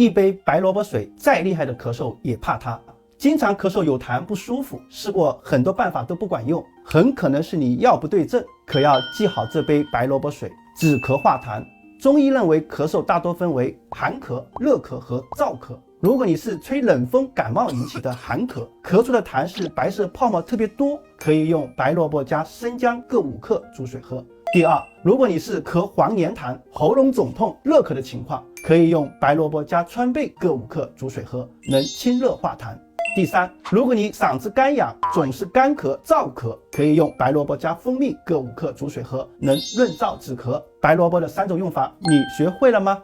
一杯白萝卜水，再厉害的咳嗽也怕它。经常咳嗽有痰不舒服，试过很多办法都不管用，很可能是你药不对症，可要记好这杯白萝卜水，止咳化痰。中医认为咳嗽大多分为寒咳、热咳和燥咳。如果你是吹冷风感冒引起的寒咳，咳出的痰是白色泡沫特别多，可以用白萝卜加生姜各5克煮水喝。第二，如果你是咳黄连痰、喉咙肿痛、热咳的情况，可以用白萝卜加川贝各5克煮水喝，能清热化痰。第三，如果你嗓子干痒，总是干咳、燥咳，可以用白萝卜加蜂蜜各5克煮水喝，能润燥止咳。白萝卜的3种用法，你学会了吗？